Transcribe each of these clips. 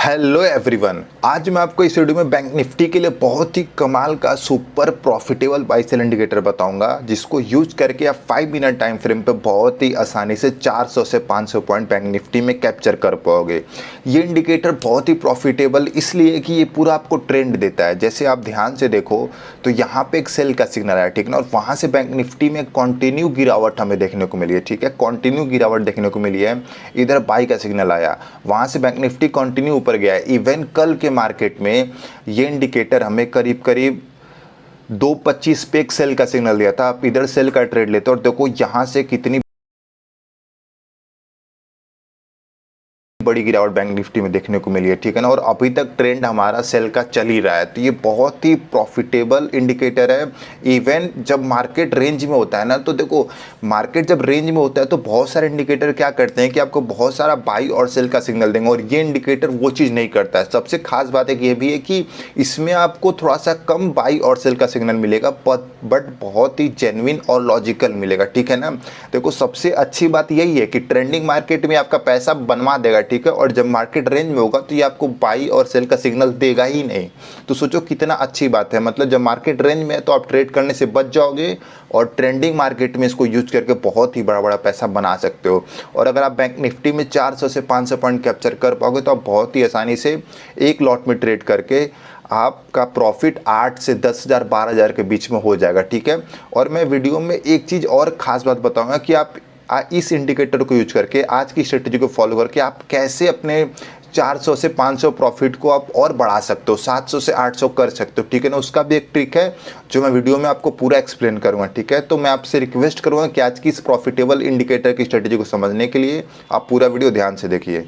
Hello everyone, आज मैं आपको इस वीडियो में बैंक निफ्टी के लिए बहुत ही कमाल का super profitable buy sell indicator बताऊंगा, जिसको यूज करके आप 5 मिनट टाइम फ्रेम पे बहुत ही आसानी से 400 से 500 पॉइंट बैंक निफ्टी में कैप्चर कर पाओगे। ये इंडिकेटर बहुत ही प्रॉफिटेबल इसलिए कि ये पूरा आपको ट्रेंड देता है। जैसे आप ध्यान से देखो तो यहाँ पे एक सेल का सिग्नल है, ठीक ना, और वहाँ से बैंक निफ्टी में कंटिन्यू गिरावट हमें देखने को मिली है, ठीक है, कंटिन्यू गिरावट देखने को मिली है। इधर बाई का सिग्नल आया, वहाँ से बैंक निफ्टी कंटिन्यू ऊपर गया है। इवन कल के मार्केट में ये इंडिकेटर हमें करीब करीब 2.25 पे एक सेल का सिग्नल दिया था। आप इधर सेल का ट्रेड लेते हो और देखो यहां से कितनी बड़ी गिरावट बैंक निफ्टी में देखने को मिली है, ठीक है ना, और अभी तक ट्रेंड हमारा सेल का चल ही रहा है। तो ये बहुत ही प्रॉफिटेबल इंडिकेटर है। इवन जब मार्केट रेंज में होता है ना, तो देखो मार्केट जब रेंज में होता है तो बहुत सारे इंडिकेटर क्या करते हैं कि आपको बहुत सारा बाई और सेल का सिग्नल देंगे, और ये इंडिकेटर वो चीज़ नहीं करता है। सबसे खास बात एक ये भी है कि इसमें आपको थोड़ा सा कम बाई और सेल का सिग्नल मिलेगा, बट बहुत ही जेन्युइन और लॉजिकल मिलेगा, ठीक है ना। देखो सबसे अच्छी बात यही है कि ट्रेंडिंग मार्केट में आपका पैसा बनवा देगा, ठीक है, और जब मार्केट रेंज में होगा तो ये आपको बाई और सेल का सिग्नल देगा ही नहीं। तो सोचो कितना अच्छी बात है। मतलब जब मार्केट रेंज में है तो आप ट्रेड करने से बच जाओगे, और ट्रेंडिंग मार्केट में इसको यूज करके बहुत ही बड़ा बड़ा पैसा बना सकते हो। और अगर आप बैंक निफ्टी में 400 से 500 पॉइंट कैप्चर कर पाओगे तो आप बहुत ही आसानी से एक लॉट में ट्रेड करके आपका प्रॉफिट 8 से 10,000 12,000 के बीच में हो जाएगा, ठीक है। और मैं वीडियो में एक चीज़ और ख़ास बात बताऊंगा कि आप इस इंडिकेटर को यूज करके, आज की स्ट्रेटजी को फॉलो करके आप कैसे अपने 400 से 500 प्रॉफिट को आप और बढ़ा सकते हो, 700 से 800 कर सकते हो, ठीक है ना। उसका भी एक ट्रिक है जो मैं वीडियो में आपको पूरा एक्सप्लेन करूंगा, ठीक है। तो मैं आपसे रिक्वेस्ट करूंगा कि आज की इस प्रॉफिटेबल इंडिकेटर की स्ट्रेटजी को समझने के लिए आप पूरा वीडियो ध्यान से देखिए।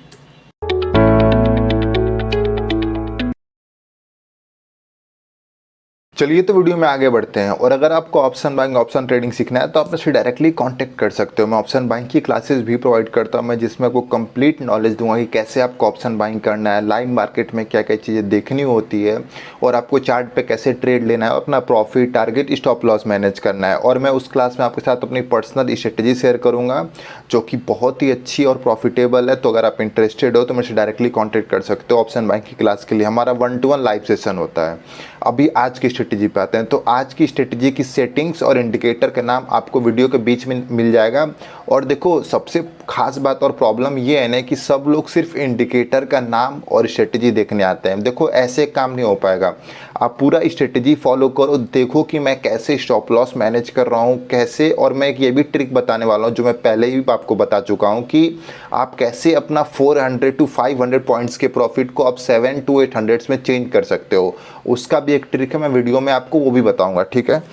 चलिए तो वीडियो में आगे बढ़ते हैं। और अगर आपको ऑप्शन बाइंग, ऑप्शन ट्रेडिंग सीखना है तो आप मुझसे डायरेक्टली कांटेक्ट कर सकते हो। मैं ऑप्शन बाइंग की क्लासेस भी प्रोवाइड करता हूं, मैं जिसमें आपको कंप्लीट नॉलेज दूंगा कि कैसे आपको ऑप्शन बाइंग करना है, लाइव मार्केट में क्या क्या चीज़ें देखनी होती है, और आपको चार्ट पे कैसे ट्रेड लेना है, अपना profit, target, stop loss manage करना है। और मैं उस क्लास में आपके साथ अपनी पर्सनल स्ट्रेटजी शेयर करूँगा जो कि बहुत ही अच्छी और प्रॉफिटेबल है। तो अगर आप इंटरेस्टेड हो तो मुझसे डायरेक्टली कॉन्टैक्ट कर सकते हो। ऑप्शन बाइंग की क्लास के लिए हमारा 1-to-1 लाइव सेशन होता है। अभी आज की स्ट्रेटजी पे आते हैं। तो आज की स्ट्रेटजी की सेटिंग्स और इंडिकेटर का नाम आपको वीडियो के बीच में मिल जाएगा। और देखो सबसे खास बात और प्रॉब्लम ये है ना कि सब लोग सिर्फ इंडिकेटर का नाम और स्ट्रेटजी देखने आते हैं। देखो ऐसे काम नहीं हो पाएगा। आप पूरा स्ट्रेटजी फॉलो करो, देखो कि मैं कैसे स्टॉप लॉस मैनेज कर रहा हूँ, कैसे, और मैं एक ये भी ट्रिक बताने वाला हूँ जो मैं पहले ही आपको बता चुका हूँ कि आप कैसे अपना 400 to 500 पॉइंट्स के प्रॉफिट को आप 700 to 800 में चेंज कर सकते हो। उसका भी एक ट्रिक है, मैं वीडियो में आपको वो भी बताऊंगा, ठीक है।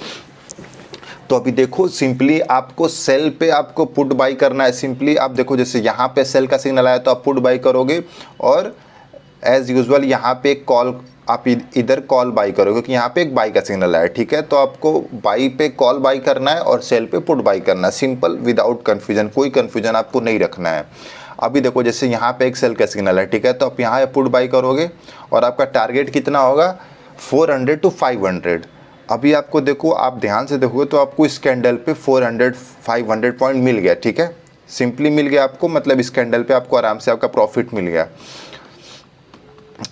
तो अभी देखो सिंपली आपको सेल पे आपको पुट बाई करना है। सिंपली आप देखो जैसे यहाँ पे सेल का सिग्नल आया तो आप पुट बाई करोगे, और एज यूजुअल यहाँ पे एक कॉल, आप इधर कॉल बाई करोगे क्योंकि यहाँ पे एक बाई का सिग्नल आया, ठीक है। तो आपको बाई पे कॉल बाई करना है और सेल पे पुट बाई करना है, सिंपल, विदाउट कन्फ्यूजन। कोई कन्फ्यूजन आपको नहीं रखना है। अभी देखो जैसे यहाँ पे एक सेल का सिग्नल है, ठीक है, तो आप यहाँ पुट बाई करोगे और आपका टारगेट कितना होगा, 400 to 500। अभी आपको देखो, आप ध्यान से देखोगे तो आपको इस कैंडल पे 400-500 पॉइंट मिल गया, ठीक है, सिंपली मिल गया आपको। मतलब इस कैंडल पे आपको आराम से आपका प्रॉफिट मिल गया।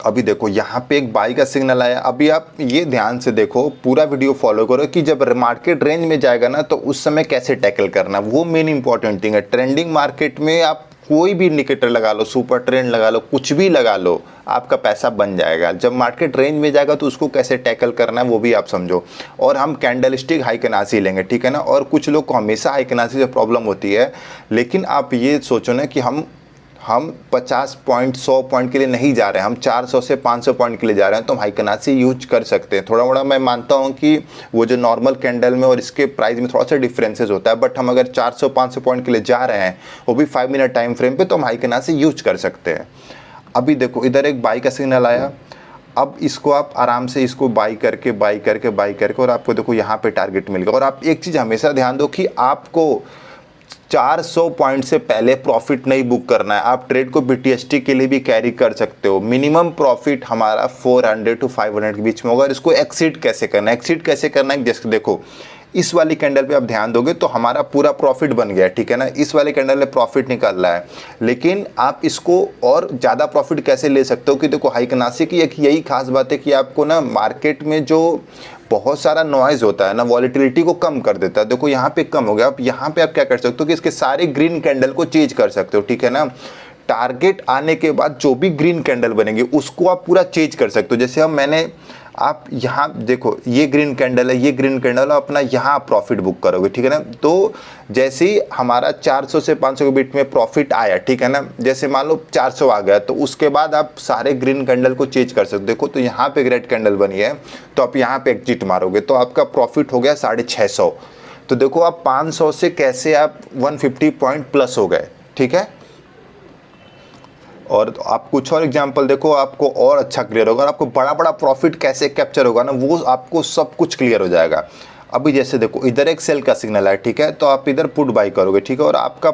अभी देखो यहाँ पे एक बाई का सिग्नल आया। अभी आप ये ध्यान से देखो, पूरा वीडियो फॉलो करो कि जब मार्केट रेंज में जाएगा ना तो उस समय कैसे टैकल करना, वो मेन इंपॉर्टेंट थिंग है। ट्रेंडिंग मार्केट में आप कोई भी इंडिकेटर लगा लो, सुपर ट्रेंड लगा लो, कुछ भी लगा लो, आपका पैसा बन जाएगा। जब मार्केट रेंज में जाएगा तो उसको कैसे टैकल करना है वो भी आप समझो। और हम कैंडलस्टिक हाई कनासी लेंगे, ठीक है ना। और कुछ लोग को हमेशा हाई कनासी से प्रॉब्लम होती है, लेकिन आप ये सोचो ना कि हम 50 पॉइंट 100 पॉइंट के लिए नहीं जा रहे हैं, हम 400 से 500 पॉइंट के लिए जा रहे हैं, तो हम हाई कनासी यूज कर सकते हैं। थोड़ा मोड़ा मैं मानता हूं कि वो जो नॉर्मल कैंडल में और इसके प्राइस में थोड़ा सा डिफरेंसेस होता है, बट हम अगर 400-500 पॉइंट के लिए जा रहे हैं, वो भी 5 मिनट टाइम फ्रेम पे, तो हम हाई कनासी यूज कर सकते हैं। अभी देखो इधर एक बाई का सिग्नल आया। अब इसको आप आराम से इसको बाई करके बाई करके बाई करके, और आपको देखो यहाँ पे टारगेट मिल गया। और आप एक चीज़ हमेशा ध्यान दो कि आपको 400 पॉइंट से पहले प्रॉफिट नहीं बुक करना है। आप ट्रेड को BTST के लिए भी कैरी कर सकते हो। मिनिमम प्रॉफिट हमारा 400 to 500 के बीच में होगा। इसको एक्सीड कैसे करना है, एक्सीड कैसे करना है, जैसे देखो इस वाली कैंडल पे आप ध्यान दोगे तो हमारा पूरा प्रॉफिट बन गया, ठीक है ना। इस वाले कैंडल में प्रॉफिट निकल रहा है, लेकिन आप इसको और ज़्यादा प्रॉफिट कैसे ले सकते हो कि देखो हाइकनासी की एक यही खास बात है कि आपको ना मार्केट में जो बहुत सारा नॉइज होता है ना, वॉलेटिलिटी को कम कर देता है। देखो यहाँ पे कम हो गया। अब यहाँ पे आप क्या कर सकते हो कि इसके सारे ग्रीन कैंडल को चेंज कर सकते हो, ठीक है ना। टारगेट आने के बाद जो भी ग्रीन कैंडल बनेंगे उसको आप पूरा चेंज कर सकते हो। जैसे आप यहाँ देखो, ये ग्रीन कैंडल है, ये ग्रीन कैंडल है, अपना यहाँ प्रॉफिट बुक करोगे, ठीक है ना। तो जैसे ही हमारा 400 से 500 के बीच में प्रॉफिट आया, ठीक है ना, जैसे मान लो 400 आ गया, तो उसके बाद आप सारे ग्रीन कैंडल को चेंज कर सकते हो। देखो तो यहाँ पे रेड कैंडल बनी है, तो आप यहाँ पे एग्जिट मारोगे तो आपका प्रॉफिट हो गया 650। तो देखो आप 500 से कैसे आप 150 पॉइंट प्लस हो गए, ठीक है। और आप कुछ और एग्जांपल देखो, आपको और अच्छा क्लियर होगा। और आपको बड़ा बड़ा प्रॉफिट कैसे कैप्चर होगा ना, वो आपको सब कुछ क्लियर हो जाएगा। अभी जैसे देखो इधर एक सेल का सिग्नल है, ठीक है, तो आप इधर पुट बाई करोगे, ठीक है, और आपका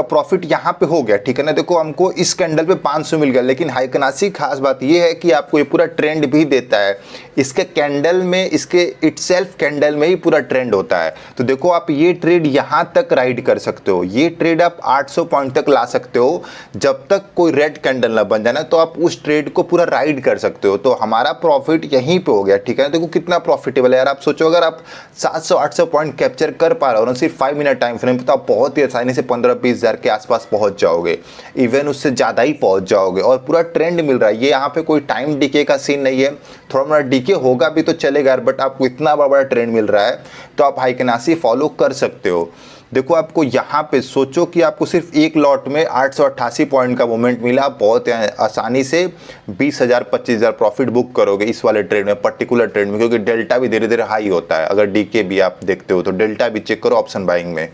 प्रॉफिट यहाँ पे हो गया, ठीक है ना। देखो हमको इस कैंडल पे 500 मिल गया, लेकिन हाइकनासी खास बात ये है कि आपको ये पूरा ट्रेंड भी देता है। इसके कैंडल में, इसके इटसेल्फ कैंडल में ही पूरा ट्रेंड होता है। तो देखो आप ये ट्रेड यहाँ तक राइड कर सकते हो, ये ट्रेड आप 800 पॉइंट तक ला सकते हो। जब तक कोई रेड कैंडल ना बन जाए ना, तो आप उस ट्रेड को पूरा राइड कर सकते हो। तो हमारा प्रॉफिट यहीं पे हो गया, ठीक है। देखो कितना प्रॉफिटेबल है यार। आप सोचो अगर आप 700-800 पॉइंट कैप्चर कर पा रहे हो ना सिर्फ 5 मिनट टाइम फ्रेम, तो आप बहुत ही आसानी से 15-20 हज़ार के आसपास पहुंच जाओगे, इवन उससे ज़्यादा ही पहुंच जाओगे। और पूरा ट्रेंड मिल रहा है। ये यहाँ पे कोई टाइम डीके का सीन नहीं है, थोड़ा मोड़ा डीके होगा भी तो चलेगा, बट आपको इतना बड़ा ट्रेंड मिल रहा है तो आप हाइकनासी फॉलो कर सकते हो। देखो आपको यहाँ पे सोचो कि आपको सिर्फ एक लॉट में 888 पॉइंट का मोमेंट मिला, बहुत आसानी से 20,000-25,000 प्रॉफिट बुक करोगे इस वाले ट्रेड में, पर्टिकुलर ट्रेड में, क्योंकि डेल्टा भी धीरे धीरे हाई होता है। अगर डीके भी आप देखते हो तो डेल्टा भी चेक करो ऑप्शन बाइंग में,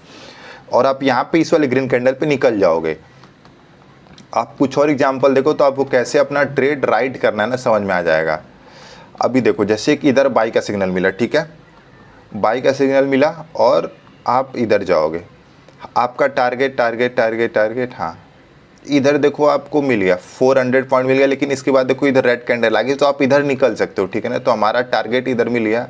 और आप यहाँ पे इस वाले ग्रीन कैंडल पे निकल जाओगे। आप कुछ और एग्जांपल देखो तो आपको कैसे अपना ट्रेड राइट करना है ना, समझ में आ जाएगा। अभी देखो जैसे कि इधर बाई का सिग्नल मिला, ठीक है, बाई का सिग्नल मिला और आप इधर जाओगे, आपका टारगेट, हाँ, इधर देखो आपको मिल गया 400 पॉइंट मिल गया, लेकिन इसके बाद देखो इधर रेड कैंडल आ गई, तो आप इधर निकल सकते हो, ठीक है ना। तो हमारा टारगेट इधर मिल गया।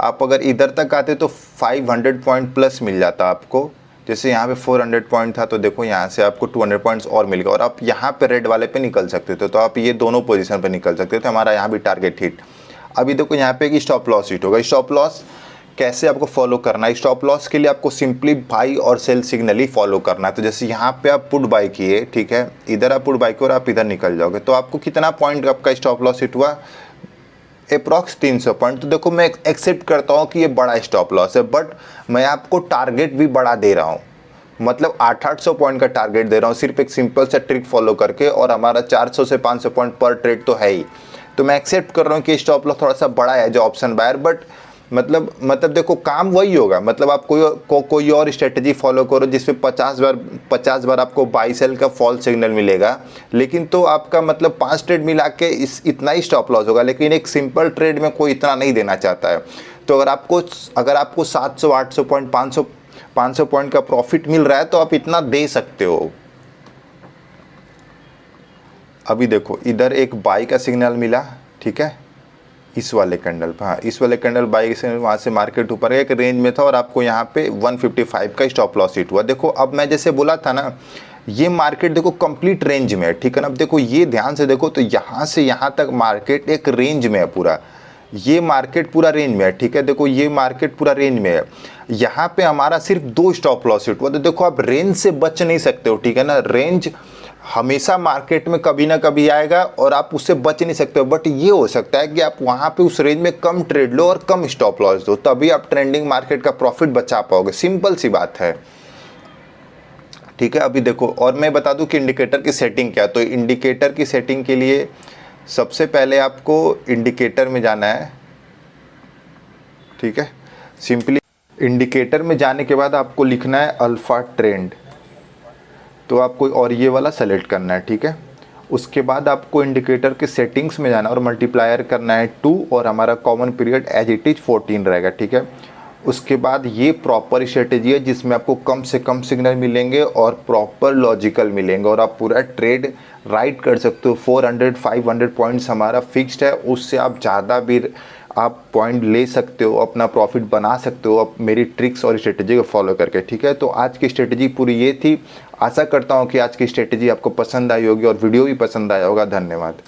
आप अगर इधर तक आते तो 500 पॉइंट प्लस मिल जाता आपको। जैसे यहाँ पे 400 पॉइंट था, तो देखो यहाँ से आपको 200 पॉइंट्स और मिल गया, और आप यहाँ पे रेड वाले पे निकल सकते थे। तो आप ये दोनों पोजीशन पे निकल सकते थे। हमारा यहाँ भी टारगेट हिट। अभी देखो यहाँ पे एक स्टॉप लॉस हिट होगा। स्टॉप लॉस कैसे आपको फॉलो करना है? स्टॉप लॉस के लिए आपको सिंपली बाई और सेल सिग्नल ही फॉलो करना है। तो जैसे यहाँ पे आप पुट बाई किए, ठीक है, इधर आप पुट बाई किए और आप इधर निकल जाओगे, तो आपको कितना पॉइंट आपका स्टॉप लॉस हिट हुआ? Approx 300 point. तो देखो मैं एक्सेप्ट करता हूँ कि ये बड़ा स्टॉप लॉस है, बट मैं आपको टारगेट भी बड़ा दे रहा हूँ, मतलब 800 पॉइंट का टारगेट दे रहा हूँ सिर्फ एक सिंपल सा ट्रिक फॉलो करके, और हमारा 400 से 500 पॉइंट पर ट्रेड तो है ही। तो मैं एक्सेप्ट कर रहा हूँ कि स्टॉप लॉस थोड़ा सा बड़ा है जो ऑप्शन बायर, बट मतलब देखो काम वही होगा। मतलब आप कोई और स्ट्रेटजी फॉलो करो जिसपे 50 बार आपको बाई सेल का फॉल्स सिग्नल मिलेगा, लेकिन तो आपका मतलब 5 ट्रेड मिला के इतना ही स्टॉप लॉस होगा। लेकिन एक सिंपल ट्रेड में कोई इतना नहीं देना चाहता है। तो अगर आपको 700-800 पॉइंट 500 पॉइंट का प्रॉफिट मिल रहा है तो आप इतना दे सकते हो। अभी देखो इधर एक बाई का सिग्नल मिला, ठीक है, इस वाले कैंडल पर, हाँ, इस वाले कैंडल बाई से वहाँ से मार्केट ऊपर एक रेंज में था, और आपको यहाँ पे 155 का स्टॉप लॉस हिट हुआ। देखो अब मैं जैसे बोला था ना, ये मार्केट देखो कंप्लीट रेंज में है, ठीक है ना। अब देखो ये ध्यान से देखो, तो यहाँ से यहाँ तक मार्केट एक रेंज में है पूरा, ये मार्केट पूरा रेंज में है, ठीक है। देखो ये मार्केट पूरा रेंज में है, यहाँ पे हमारा सिर्फ 2 स्टॉप लॉस हिट हुआ। तो देखो आप रेंज से बच नहीं सकते हो, ठीक है ना। रेंज हमेशा मार्केट में कभी ना कभी आएगा और आप उससे बच नहीं सकते हो, बट ये हो सकता है कि आप वहाँ पे उस रेंज में कम ट्रेड लो और कम स्टॉप लॉस दो, तभी आप ट्रेंडिंग मार्केट का प्रॉफिट बचा पाओगे। सिंपल सी बात है, ठीक है। अभी देखो और मैं बता दूं कि इंडिकेटर की सेटिंग क्या है। तो इंडिकेटर की सेटिंग के लिए सबसे पहले आपको इंडिकेटर में जाना है, ठीक है। सिंपली इंडिकेटर में जाने के बाद आपको लिखना है अल्फा ट्रेंड, तो आपको और ये वाला सेलेक्ट करना है, ठीक है। उसके बाद आपको इंडिकेटर के सेटिंग्स में जाना और मल्टीप्लायर करना है 2, और हमारा common period as it is 14 रहेगा, ठीक है। उसके बाद ये प्रॉपर स्ट्रेटेजी है जिसमें आपको कम से कम सिग्नल मिलेंगे और प्रॉपर लॉजिकल मिलेंगे, और आप पूरा ट्रेड राइट कर सकते हो। 400-500 पॉइंट्स हमारा फिक्स्ड है, उससे आप ज़्यादा भी आप पॉइंट ले सकते हो, अपना प्रॉफिट बना सकते हो अब मेरी ट्रिक्स और स्ट्रेटजी को फॉलो करके। ठीक है, तो आज की स्ट्रेटजी पूरी ये थी। आशा करता हूँ कि आज की स्ट्रेटजी आपको पसंद आई होगी और वीडियो भी पसंद आया होगा। धन्यवाद।